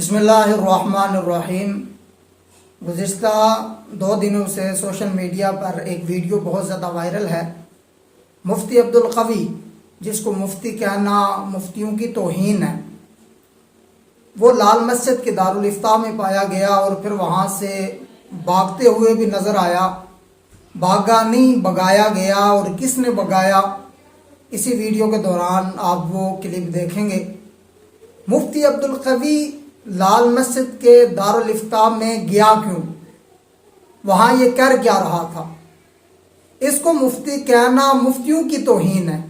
بسم اللہ الرحمن الرحیم۔ گزشتہ 2 دنوں سے سوشل میڈیا پر ایک ویڈیو بہت زیادہ وائرل ہے۔ مفتی عبدالقوی، جس کو مفتی کہنا مفتیوں کی توہین ہے، وہ لال مسجد کے دارالافتاء میں پایا گیا اور پھر وہاں سے بھاگتے ہوئے بھی نظر آیا۔ بھاگا نہیں، بھگایا گیا، اور کس نے بھگایا اسی ویڈیو کے دوران آپ وہ کلپ دیکھیں گے۔ مفتی عبدالقوی لال مسجد کے دارالافتاء میں گیا کیوں؟ وہاں یہ کر کیا رہا تھا؟ اس کو مفتی کہنا مفتیوں کی توہین ہے،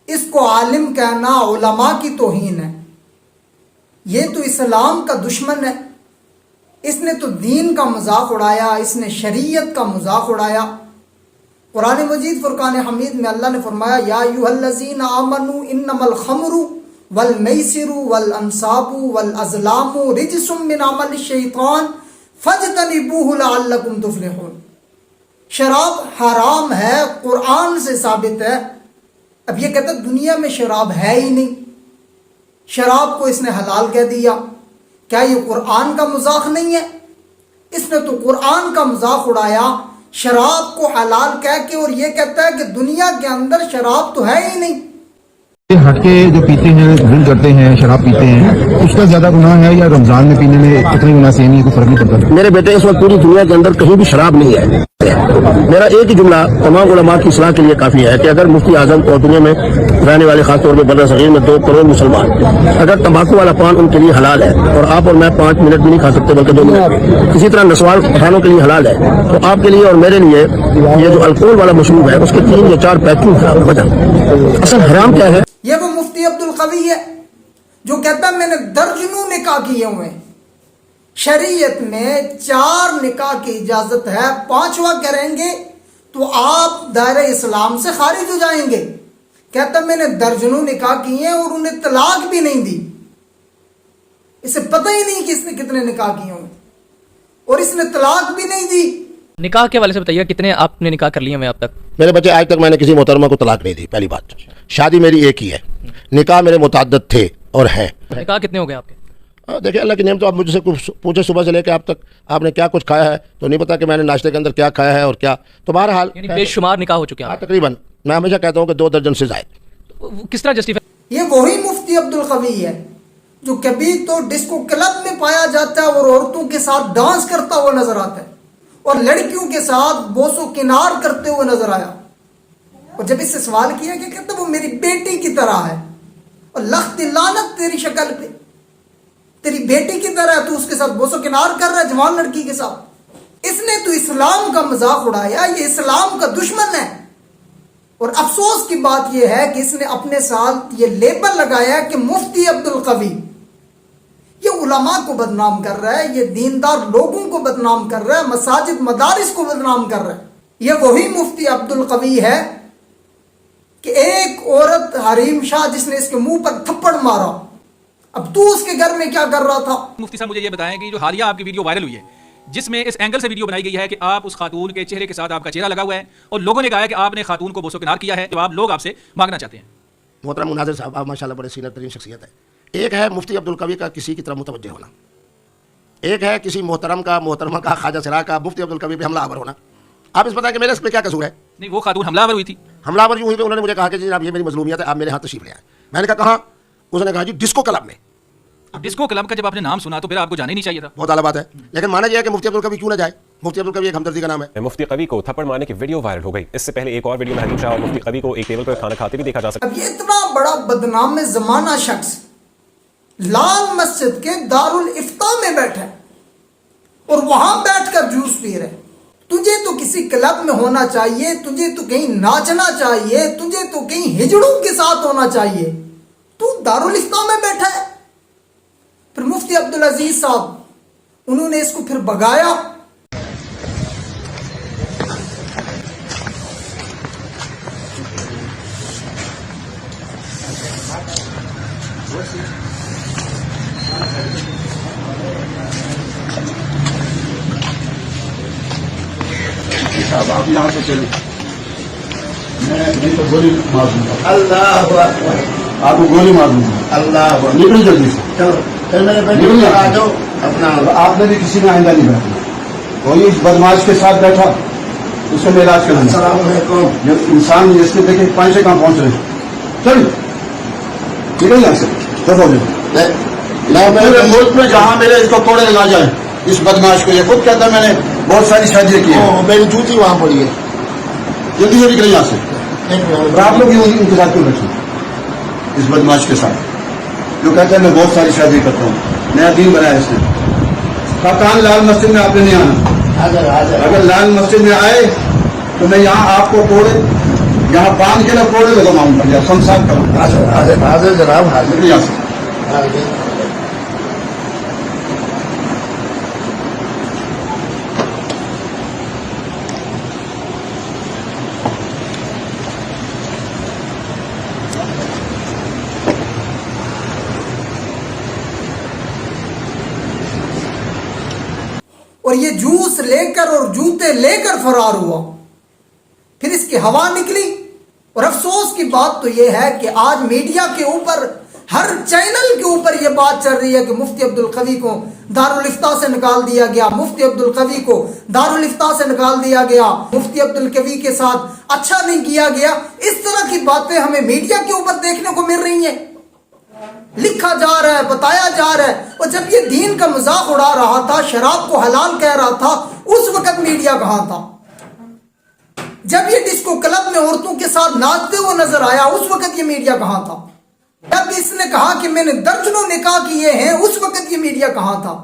اس کو عالم کہنا علماء کی توہین ہے۔ یہ تو اسلام کا دشمن ہے، اس نے تو دین کا مذاق اڑایا، اس نے شریعت کا مذاق اڑایا۔ قرآن مجید فرقان حمید میں اللہ نے فرمایا یا ایھا الذین آمنوا انما الخمر والمیسر والانصاب والازلام رجس من عمل الشیطان فاجتنبوہ لعلکم تفلحون۔ شراب حرام ہے، قرآن سے ثابت ہے۔ اب یہ کہتا ہے دنیا میں شراب ہے ہی نہیں، شراب کو اس نے حلال کہہ دیا۔ کیا یہ قرآن کا مذاق نہیں ہے؟ اس نے تو قرآن کا مذاق اڑایا شراب کو حلال کہہ کے، اور یہ کہتا ہے کہ دنیا کے اندر شراب تو ہے ہی نہیں۔ ہٹ کے جو پیتے ہیں، ڈرنک کرتے ہیں، شراب پیتے ہیں، اس کا زیادہ گناہ ہے یا رمضان میں پینے میں اتنے گناہ سے نہیں، کوئی فرق نہیں پڑتا؟ میرے بیٹے اس وقت پوری دنیا کے اندر کہیں بھی شراب نہیں ہے۔ میرا ایک ہی جملہ تمام علماء کی اصلاح کے لیے کافی ہے کہ اگر مفتی اعظم اور دنیا میں رہنے والے خاص طور پہ بر صغیر میں 2 کروڑ مسلمان، اگر تمباکو والا پان ان کے لیے حلال ہے اور آپ اور میں 5 منٹ بھی نہیں کھا سکتے بلکہ 2 منٹ، اسی طرح نسوار کھانوں کے لیے حلال ہے، تو آپ کے لیے اور میرے لیے یہ جو الکوہل والا مشروب ہے اس کے 3 یا 4 پیکنگ خراب وجہ۔ اصل حرام کیا ہے؟ یہ وہ مفتی عبدالقوی ہے جو کہتا ہے میں نے درجنوں نکاح کیے ہوئے ہیں۔ شریعت میں 4 نکاح کی اجازت ہے، 5واں کریں گے تو آپ دائرہ اسلام سے خارج ہو جائیں گے۔ کہتا ہے میں نے درجنوں نکاح کیے ہیں اور انہیں طلاق بھی نہیں دی۔ اسے پتہ ہی نہیں کہ اس نے کتنے نکاح کیے ہوئے، اور اس نے طلاق بھی نہیں دی۔ نکاح کے حوالے سے بتائیے، کتنے آپ نے نکاح کر لیے ہیں اب تک؟ میرے بچے آج تک میں نے کسی محترمہ کو طلاق نہیں دی، پہلی بات۔ شادی میری ایک ہی ہے، نکاح میرے متعدد تھے اور ہیں۔ نکاح کتنے ہو گئے آپ کے؟ دیکھیں اللہ کی نعمت، تو آپ مجھ سے پوچھے صبح سے لے کے آپ تک آپ نے کیا کچھ کھایا ہے، تو نہیں پتا کہ میں نے ناشتے کے اندر کیا کھایا ہے اور کیا، تو بہرحال یعنی بے شمار نکاح ہو چکے ہیں تقریباً میں ہمیشہ کہتا ہوں کہ 2 درجن سے زائد۔ کس طرح جسٹیفائی؟ یہ وہی مفتی عبدالقوی ہے جو کبھی تو ڈسکو کلب میں پایا جاتا ہے اور عورتوں کے ساتھ ڈانس کرتا ہوا نظر آتا ہے، اور لڑکیوں کے ساتھ بوس و کنار کرتے ہوئے نظر آیا۔ اور جب اس سے سوال کیا کہ کہتا وہ میری بیٹی کی طرح ہے، اور لخت لعنت تیری شکل پہ، تیری بیٹی کی طرح ہے، تو اس کے ساتھ بوس و کنار کر رہا ہے جوان لڑکی کے ساتھ۔ اس نے تو اسلام کا مذاق اڑایا، یہ اسلام کا دشمن ہے۔ اور افسوس کی بات یہ ہے کہ اس نے اپنے ساتھ یہ لیبل لگایا کہ مفتی عبدالقوی۔ یہ علماء کو بدنام کر رہا ہے، یہ دیندار لوگوں کو بدنام کر رہا ہے، مساجد مدارس کو بدنام کر رہا ہے۔ یہ وہی مفتی عبدالقوی ہے کہ ایک عورت حریم شاہ جس نے اس کے منہ پر تھپڑ مارا، اب تو اس کے گھر میں کیا کر رہا تھا؟ مفتی صاحب مجھے یہ بتائیں کہ جو حالیہ آپ کی ویڈیو وائرل ہوئی ہے، جس میں اس اینگل سے ویڈیو بنائی گئی ہے کہ آپ اس خاتون کے چہرے کے ساتھ آپ کا چہرہ لگا ہوا ہے، اور لوگوں نے کہا ہے کہ آپ نے خاتون کو بوسو کنار کیا ہے، تو لوگ آپ سے مانگنا چاہتے ہیں۔ محترم مناظر صاحب، آپ ماشاءاللہ بڑے سینئر ترین شخصیت ہے۔ ایک ہے مفتی عبدالقوی کا کسی کی طرف متوجہ ہونا، ایک ہے کسی محترمہ کا خواجہ سرا کا مفتی عبدالقوی پہ حملہ آور ہونا۔ آپ اس پتہ کہ میرے اس پہ کیا قصور ہے؟ نہیں، وہ خاتون حملہ آور ہوئی تھی۔ حملہ آور یوں ہوئی کہ انہوں نے مجھے کہا کہ جناب یہ میری مظلومیت ہے، آپ میرے ہاں تشریف لے آئیں۔ میں نے کہا کہاں؟ اس نے کہا جی ڈسکو کلب میں۔ ڈسکو کلب کا جب آپ نے نام سنا تو پھر آپ کو جانا ہی نہیں چاہیے تھا۔ بہت اعلیٰ بات ہے، لیکن مانا یہ ہے کہ مفتی عبدالقوی کیوں نہ جائے؟ مفتی عبدالقوی ایک ہمدردی کا نام ہے۔ مفتی قوی کو تھپڑ مارنے کی ویڈیو وائرل ہو گئی۔ اس سے پہلے ایک اور ویڈیو میں حنیف شاہ اور مفتی قوی کو ایک ٹیبل پر کھانا کھاتے بھی دیکھا جا سکتا ہے۔ اب یہ اتنا بڑا بدنام زمانہ شخص لال مسجد کے دارالافتاء میں بیٹھا ہے اور وہاں بیٹھ کر جوس پی رہے۔ تجھے تو کسی کلب میں ہونا چاہیے، تجھے تو کہیں ناچنا چاہیے، تجھے تو کہیں ہجڑوں کے ساتھ ہونا چاہیے، تو دارالافتاء میں بیٹھا ہے۔ پھر مفتی عبدالعزیز صاحب، انہوں نے اس کو پھر بھگایا۔ آپ یہاں سے چلیں، میں نہیں تو گولی مار دوں گا۔ اللہ اکبر، آپ کو گولی مار دوں گا۔ اللہ اکبر، نکل جلدی سے، چلو۔ پھر میرے بیٹے نکل کو جاؤ۔ آ جاؤ اپنا آپ نے بھی کسی نے آئندہ نہیں بیٹھنا. کوئی اس بدماش کے ساتھ بیٹھا اس سے میں علاج کروں گا. السلام علیکم. جب انسان اس کے دیکھے پانچ سے کہاں پہنچ رہے ہیں. چل نکل یہاں سے. دفعہ میں پورے ملک میں جہاں میرے اس کو کوڑے لگا جائیں اس بدماش کو. یہ خود کہتا ہے میں نے بہت ساری شادیاں کی ہیں. میری جوتی وہاں پڑی ہے. جلدی سے نکلے یہاں سے. اور آپ لوگ ان کے ساتھ کیوں بیٹھے اس بدماش کے ساتھ جو کہتا ہے میں بہت ساری شادی کرتا ہوں. نیا دین بنایا اس نے. خاقان لال مسجد میں آپ نے نہیں آنا. حاضر حاضر. اگر لال مسجد میں آئے تو میں یہاں آپ کو کوڑے یہاں باندھ کے نہ کوڑے لگواؤں گا یا سمسار کروں گا. حاضر حاضر حاضر جناب حاضر. نکلے یہاں سے. اور یہ جوس لے کر اور جوتے لے کر فرار ہوا. پھر اس کی ہوا نکلی. اور افسوس کی بات تو یہ ہے کہ آج میڈیا کے اوپر ہر چینل کے اوپر یہ بات چل رہی ہے کہ مفتی عبدالقوی کو دارالفتاء سے نکال دیا گیا. مفتی عبدالقوی کو دارالفتاء سے نکال دیا گیا. مفتی عبدالقوی کے ساتھ اچھا نہیں کیا گیا. اس طرح کی باتیں ہمیں میڈیا کے اوپر دیکھنے کو مل رہی ہیں. لکھا جا رہا ہے, بتایا جا رہا ہے. اور جب یہ دین کا مذاق اڑا رہا تھا, شراب کو حلال کہہ رہا تھا, اس وقت میڈیا کہاں تھا؟ جب یہ ڈسکو کلب میں عورتوں کے ساتھ ناچتے ہوئے نظر آیا, اس وقت یہ میڈیا کہاں تھا؟ جب اس نے کہا کہ میں نے درجنوں نکاح کیے ہیں, اس وقت یہ میڈیا کہاں تھا؟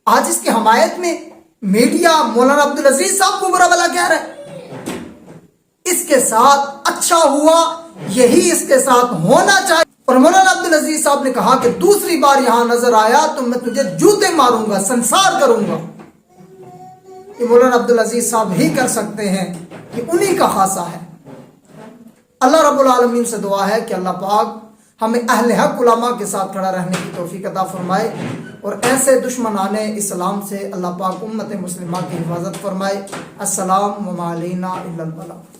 آج اس کی حمایت میں میڈیا مولانا عبدالعزیز صاحب کو برا بھلا کہہ رہا ہے. اس کے ساتھ اچھا ہوا, یہی اس کے ساتھ ہونا چاہیے. اور مولانا عبدالعزیز صاحب نے کہا کہ دوسری بار یہاں نظر آیا تو میں تجھے جوتے ماروں گا, سنسار کروں گا. یہ مولانا عبدالعزیز صاحب ہی کر سکتے ہیں, کہ انہی کا خاصہ ہے. اللہ رب العالمین سے دعا ہے کہ اللہ پاک ہمیں اہل حق علماء کے ساتھ کھڑا رہنے کی توفیق عطا فرمائے, اور ایسے دشمنان اسلام سے اللہ پاک امت مسلمہ کی حفاظت فرمائے. السلام علینا الا البلاغ.